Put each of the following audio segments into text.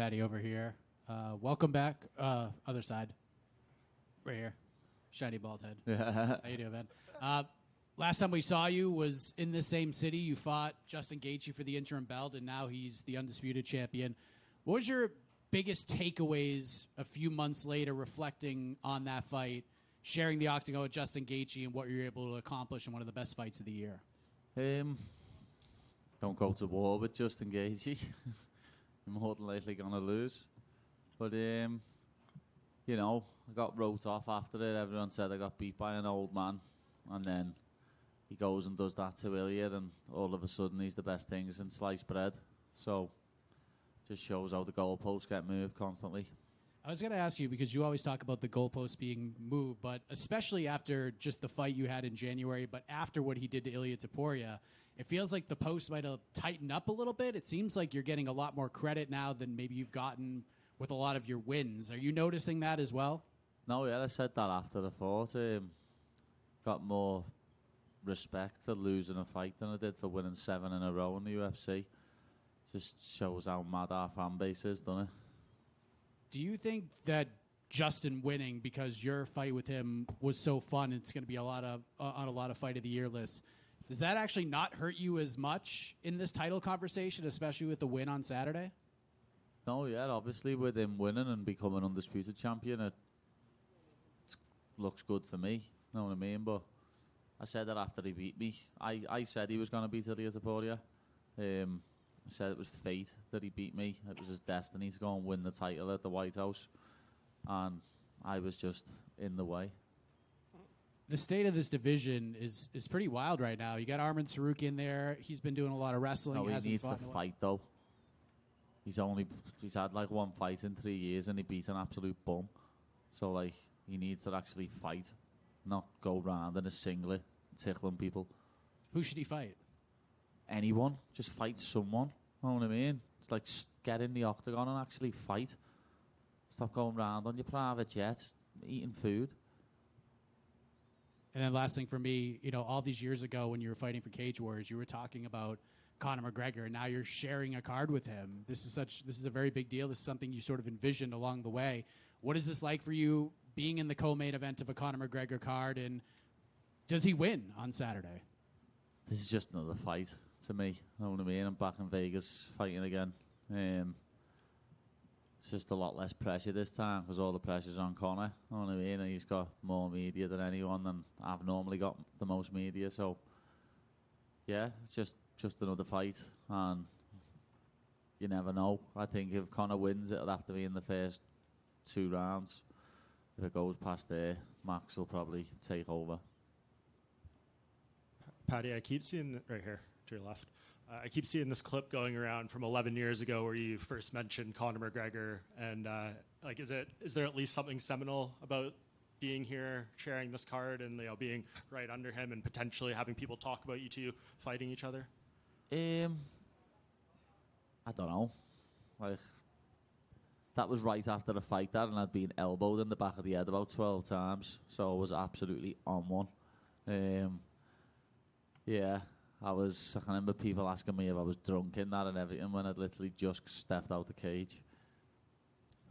Paddy over here. Welcome back. Other side. Right here. Shiny bald head. How you doing, man? Last time we saw you was in the same city. You fought Justin Gaethje for the interim belt, and now he's the undisputed champion. What was your biggest takeaways a few months later, reflecting on that fight, sharing the octagon with Justin Gaethje, and what you were able to accomplish in one of the best fights of the year? Don't go to war with Justin Gaethje. I'm more than likely going to lose. But, I got wrote off after it. Everyone said I got beat by an old man. And then he goes and does that to Ilya, and all of a sudden he's the best things in sliced bread. So, just shows how the goalposts get moved constantly. I was going to ask you, because you always talk about the goalposts being moved, but especially after just the fight you had in January, but after what he did to Ilya Topuria, it feels like the post might have tightened up a little bit. It seems like you're getting a lot more credit now than maybe you've gotten with a lot of your wins. Are you noticing that as well? No, yeah, I said that after the fought. Got more respect for losing a fight than I did for winning 7 in a row in the UFC. Just shows how mad our fan base is, doesn't it? Do you think that Justin winning, because your fight with him was so fun, it's going to be on a lot of fight of the year lists, does that actually not hurt you as much in this title conversation, especially with the win on Saturday? No, yeah, obviously with him winning and becoming undisputed champion, it looks good for me. You know what I mean? But I said that after he beat me. I said he was going to beat Ilya Topuria. I said it was fate that he beat me. It was his destiny to go and win the title at the White House. And I was just in the way. The state of this division is pretty wild right now. You got Arman Saruki in there. He's been doing a lot of wrestling. No, he needs to fight, though. He's had like one fight in 3 years and he beat an absolute bum. So, like, he needs to actually fight, not go round in a singlet tickling people. Who should he fight? Anyone. Just fight someone. You know what I mean? It's like get in the octagon and actually fight. Stop going round on your private jet, eating food. And then last thing for me, all these years ago when you were fighting for Cage Wars, you were talking about Conor McGregor, and now you're sharing a card with him. This is a very big deal. This is something you sort of envisioned along the way. What is this like for you, being in the co-main event of a Conor McGregor card, and does he win on Saturday? This is just another fight to me. You know what I mean? I'm back in Vegas fighting again. It's just a lot less pressure this time because all the pressure's on Conor. You know what I mean? And he's got more media than anyone, and I've normally got the most media. So, yeah, it's just another fight, and you never know. I think if Conor wins, it'll have to be in the first 2 rounds. If it goes past there, Max will probably take over. Paddy, I keep seeing right here to your left. I keep seeing this clip going around from 11 years ago where you first mentioned Conor McGregor, and is there at least something seminal about being here, sharing this card, and being right under him, and potentially having people talk about you two fighting each other? I don't know. Like, that was right after the fight, and I'd been elbowed in the back of the head about 12 times, so I was absolutely on one. Yeah, I can remember people asking me if I was drunk in that and everything when I'd literally just stepped out the cage.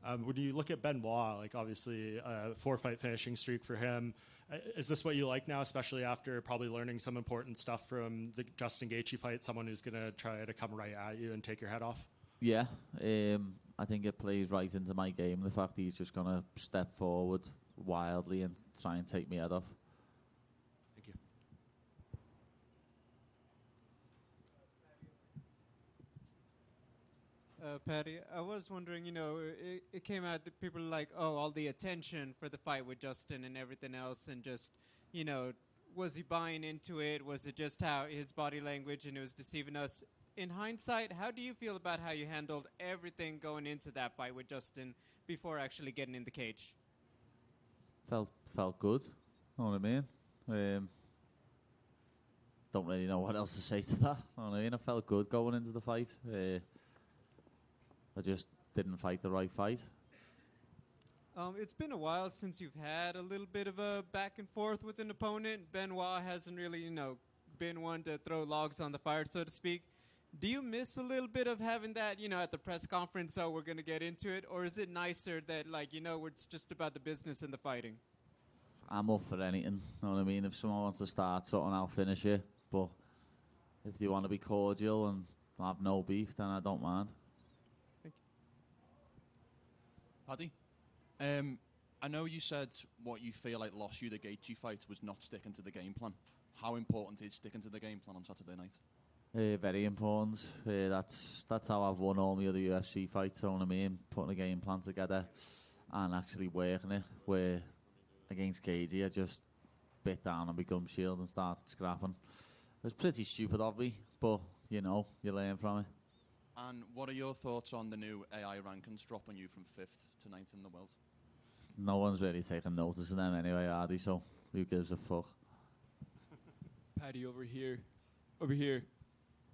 When you look at Benoît, like obviously a 4-fight finishing streak for him, is this what you like now, especially after probably learning some important stuff from the Justin Gaethje fight, someone who's going to try to come right at you and take your head off? Yeah, I think it plays right into my game, the fact that he's just going to step forward wildly and try and take me head off. Thank you. Paddy, I was wondering, it came out that people were like, all the attention for the fight with Justin and everything else, and just, was he buying into it? Was it just how his body language and it was deceiving us? In hindsight, how do you feel about how you handled everything going into that fight with Justin before actually getting in the cage? Felt good, you know what I mean? Don't really know what else to say to that. You know what I mean? I felt good going into the fight. I just didn't fight the right fight. It's been a while since you've had a little bit of a back and forth with an opponent. Benoît hasn't really, been one to throw logs on the fire, so to speak. Do you miss a little bit of having that, at the press conference, we're going to get into it? Or is it nicer that, it's just about the business and the fighting? I'm up for anything, you know what I mean? If someone wants to start something, I'll finish it. But if they want to be cordial and have no beef, then I don't mind. Paddy, I know you said what you feel like lost you the Gaethje fight was not sticking to the game plan. How important is sticking to the game plan on Saturday night? Very important. That's how I've won all my other UFC fights, you know what I mean? Putting a game plan together and actually working it. Where against Gaethje, I just bit down on my gum shield and started scrapping. It was pretty stupid of me, but, you learn from it. And what are your thoughts on the new AI rankings dropping you from 5th to 9th in the world? No one's really taking notice of them anyway, are they? So who gives a fuck? Paddy, over here.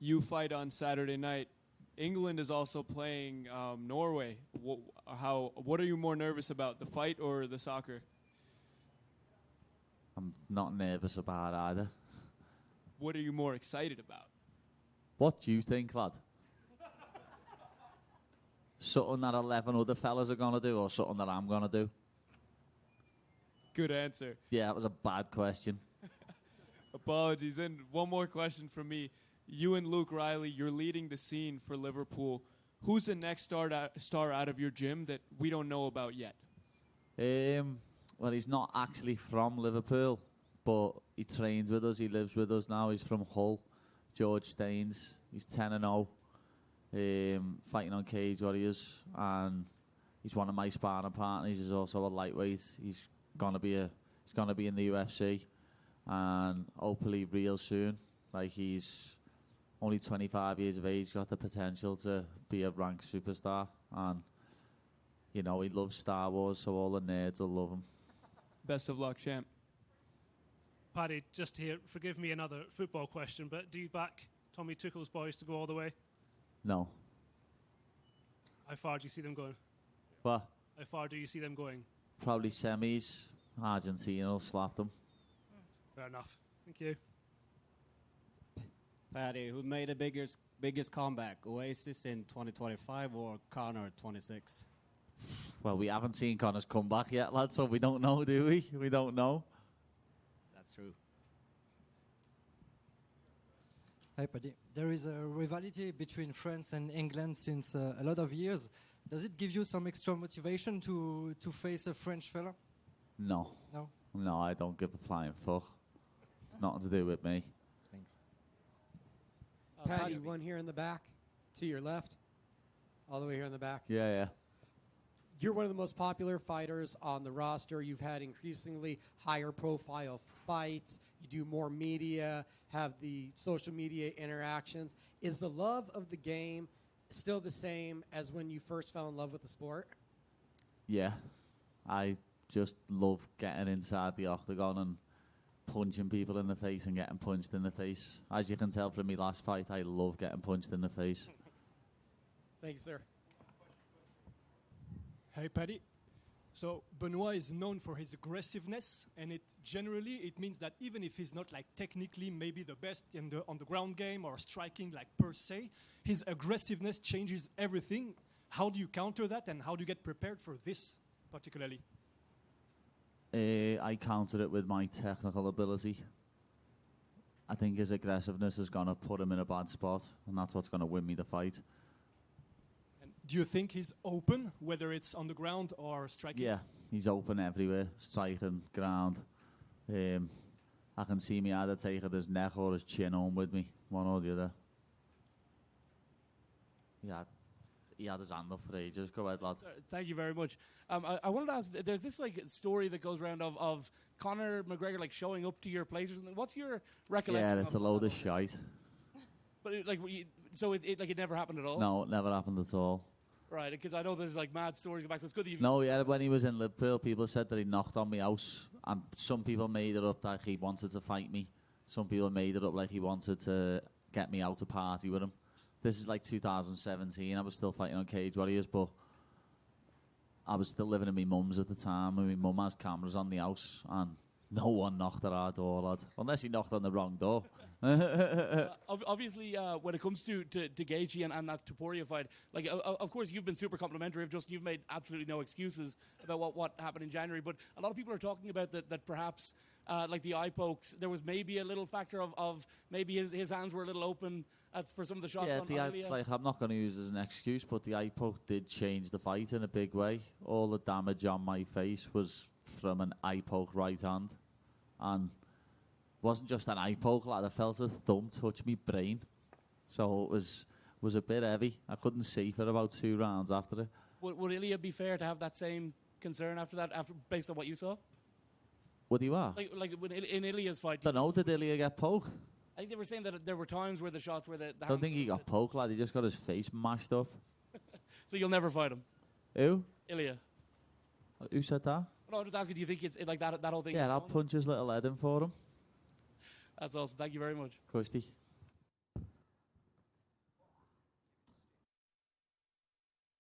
You fight on Saturday night. England is also playing Norway. What are you more nervous about, the fight or the soccer? I'm not nervous about either. What are you more excited about? What do you think, lad? Something that 11 other fellas are going to do or something that I'm going to do? Good answer. Yeah, that was a bad question. Apologies. And one more question from me. You and Luke Riley, you're leading the scene for Liverpool. Who's the next star out of your gym that we don't know about yet? Well, he's not actually from Liverpool, but he trains with us. He lives with us now. He's from Hull. George Staines. He's 10-0, fighting on Cage Warriors, and he's one of my sparring partners. He's also a lightweight. He's gonna be in the UFC, and hopefully real soon. Like, he's only 25 years of age, got the potential to be a ranked superstar, and he loves Star Wars, so all the nerds will love him. Best of luck, champ. Paddy, just here, forgive me another football question, but do you back Tommy Tuchel's boys to go all the way? No. How far do you see them going? What? How far do you see them going? Probably semis. Argentina will slap them. Fair enough. Thank you. Paddy, who made the biggest comeback, Oasis in 2025 or Conor 26? Well, we haven't seen Conor's comeback yet, lads, so we don't know, do we? We don't know. That's true. Hi, Paddy. There is a rivalry between France and England since a lot of years. Does it give you some extra motivation to face a French fella? No. No? No, I don't give a flying fuck. It's nothing to do with me. Thanks. Paddy, one here in the back, to your left, all the way here in the back. Yeah. You're one of the most popular fighters on the roster. You've had increasingly higher profile fights. You do more media, have the social media interactions. Is the love of the game still the same as when you first fell in love with the sport? Yeah. I just love getting inside the octagon and punching people in the face and getting punched in the face. As you can tell from my last fight, I love getting punched in the face. Thanks, sir. Hey, Paddy. So Benoît is known for his aggressiveness, and it means that even if he's not like technically maybe the best on the ground game or striking like per se, his aggressiveness changes everything. How do you counter that, and how do you get prepared for this particularly? I counter it with my technical ability. I think his aggressiveness is going to put him in a bad spot, and that's what's going to win me the fight. Do you think he's open, whether it's on the ground or striking? Yeah, he's open everywhere, striking, ground. I can see me either taking his neck or his chin home with me, one or the other. Yeah, he had his hand up for ages. Go ahead, lad. Thank you very much. I wanted to ask, there's this story that goes around of Conor McGregor showing up to your place or something. What's your recollection? Yeah, it's a load of shite. But it never happened at all? No, it never happened at all. Right, because I know there's mad stories back, so it's good that you've... No, yeah, when he was in Liverpool, people said that he knocked on my house, and some people made it up that he wanted to fight me. Some people made it up like he wanted to get me out to party with him. This is 2017. I was still fighting on Cage Warriors, but I was still living in my mum's at the time, and my mum has cameras on the house, and No one knocked at our door, lad. Unless he knocked on the wrong door. Obviously, when it comes to Gaethje and that Topuria fight, like of course you've been super complimentary of Justin. You've made absolutely no excuses about what happened in January. But a lot of people are talking about that perhaps like the eye pokes, there was maybe a little factor of maybe his hands were a little open for some of the shots. Yeah, on Ilya. like I'm not going to use it as an excuse, but the eye poke did change the fight in a big way. All the damage on my face was from an eye poke right hand, and wasn't just an eye poke, lad. I felt a thumb touch me brain, so it was a bit heavy. I couldn't see for about 2 rounds after it. Would Ilya be fair to have that same concern after that, based on what you saw? Would he what? Like in Ilya's fight? Don't know. Did Ilya get poked? I think they were saying that there were times where the shots where the I don't think he got poked, lad. He just got his face mashed up. So you'll never fight him? Who? Ilya. Who said that? No, I'm just asking, do you think it's like that whole thing? Yeah, I'll punch his little head in for him. That's awesome. Thank you very much. Kirsty.